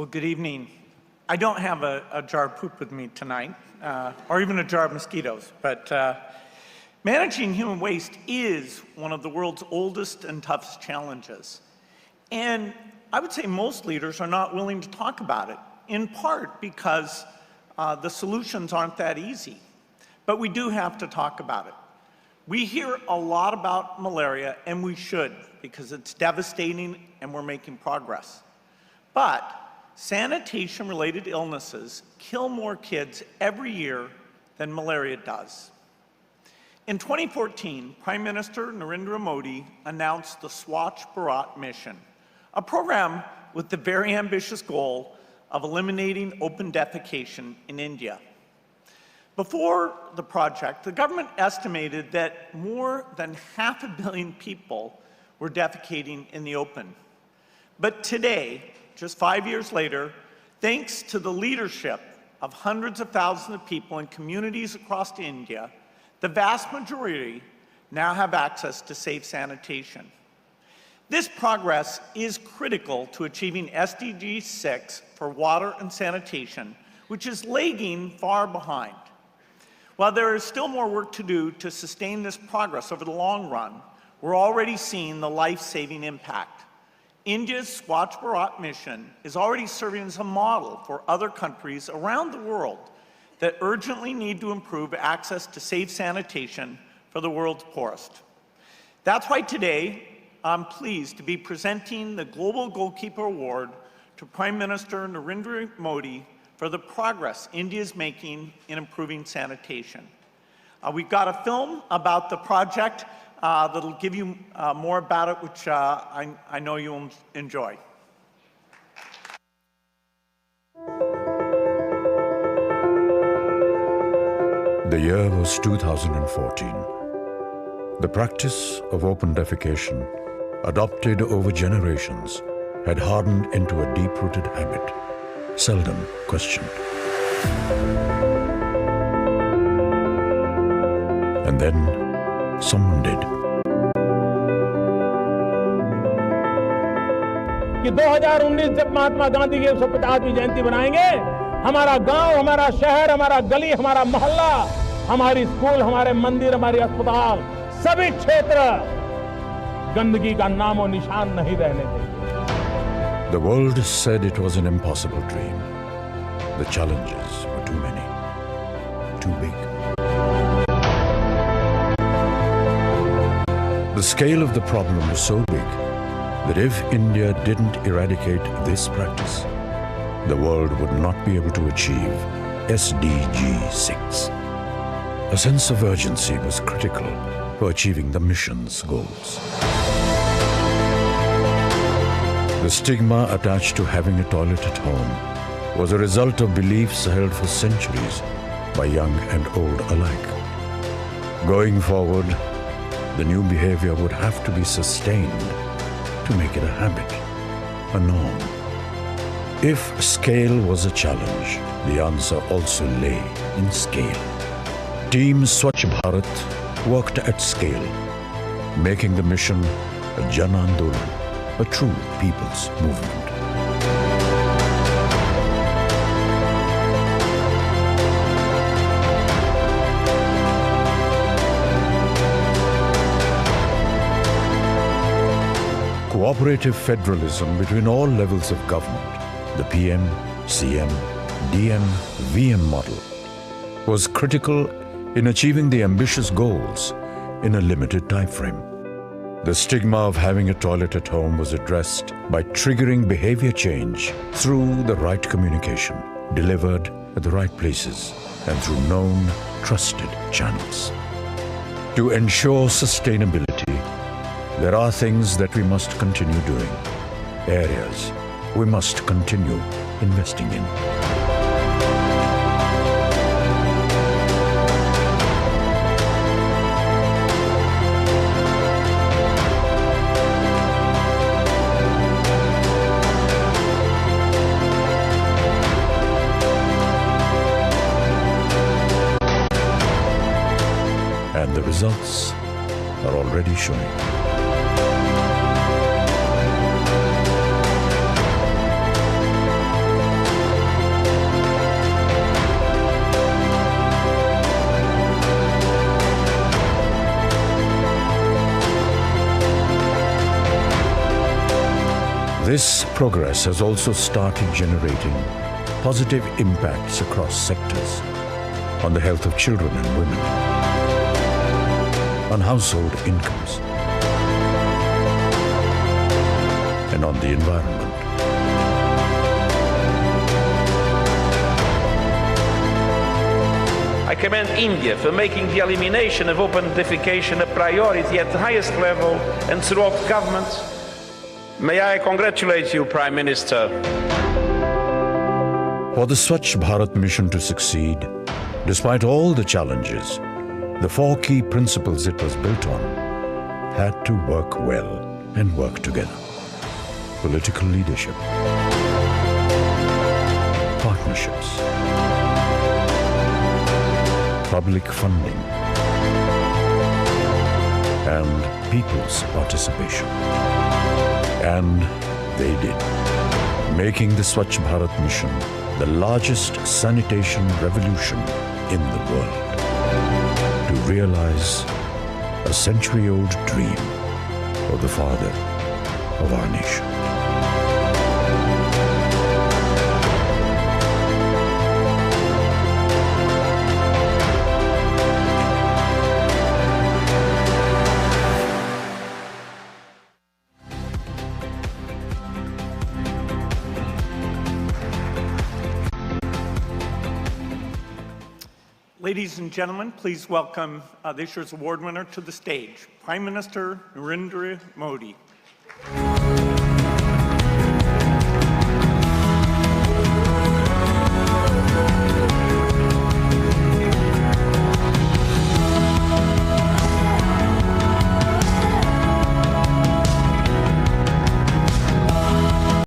Well, good evening. I don't have a jar of poop with me tonight, or even a jar of mosquitoes, but managing human waste is one of the world's oldest and toughest challenges. And I would say most leaders are not willing to talk about it, in part because the solutions aren't that easy. But we do have to talk about it. We hear a lot about malaria, and we should, because it's devastating and we're making progress. But sanitation-related illnesses kill more kids every year than malaria does. In 2014, Prime Minister Narendra Modi announced the Swachh Bharat mission, a program with the very ambitious goal of eliminating open defecation in India. Before the project, the government estimated that more than 500 million people were defecating in the open. But today, just 5 years later, thanks to the leadership of hundreds of thousands of people in communities across India, the vast majority now have access to safe sanitation. This progress is critical to achieving SDG 6 for water and sanitation, which is lagging far behind. While there is still more work to do to sustain this progress over the long run, we're already seeing the life-saving impact. India's Swachh Bharat mission is already serving as a model for other countries around the world that urgently need to improve access to safe sanitation for the world's poorest. That's why today I'm pleased to be presenting the Global Goalkeeper Award to Prime Minister Narendra Modi for the progress India is making in improving sanitation. We've got a film about the project that'll give you more about it, which I know you'll enjoy. The year was 2014. The practice of open defecation, adopted over generations, had hardened into a deep-rooted habit, seldom questioned. And then someone did. कि 2019 जब महात्मा गांधी की 150वीं जयंती बनाएंगे, हमारा गांव, हमारा शहर, हमारा गली, हमारा मोहल्ला, हमारी स्कूल, हमारे मंदिर, हमारे अस्पताल, सभी क्षेत्र गंदगी का नामो निशान नहीं रहने देंगे. The world said it was an impossible dream. The challenges were too many, too big. The scale of the problem was so big that if India didn't eradicate this practice, the world would not be able to achieve SDG 6. A sense of urgency was critical for achieving the mission's goals. The stigma attached to having a toilet at home was a result of beliefs held for centuries by young and old alike. Going forward, the new behavior would have to be sustained to make it a habit, a norm. If scale was a challenge, the answer also lay in scale. Team Swachh Bharat worked at scale, making the mission a Jan Andolan, a true people's movement. Cooperative federalism between all levels of government, the PM, CM, DM, VM model, was critical in achieving the ambitious goals in a limited time frame. The stigma of having a toilet at home was addressed by triggering behavior change through the right communication, delivered at the right places and through known, trusted channels. To ensure sustainability, there are things that we must continue doing, areas we must continue investing in. And the results are already showing. progress has also started generating positive impacts across sectors on the health of children and women, on household incomes, and on the environment. I commend India for making the elimination of open defecation a priority at the highest level and throughout governments. May I congratulate you, Prime Minister. For the Swachh Bharat mission to succeed, despite all the challenges, the four key principles it was built on had to work well and work together. Political leadership, partnerships, public funding, and people's participation. And they did, making the Swachh Bharat mission the largest sanitation revolution in the world, to realize a century-old dream of the father of our nation. Ladies and gentlemen, please welcome this year's award winner to the stage, Prime Minister Narendra Modi.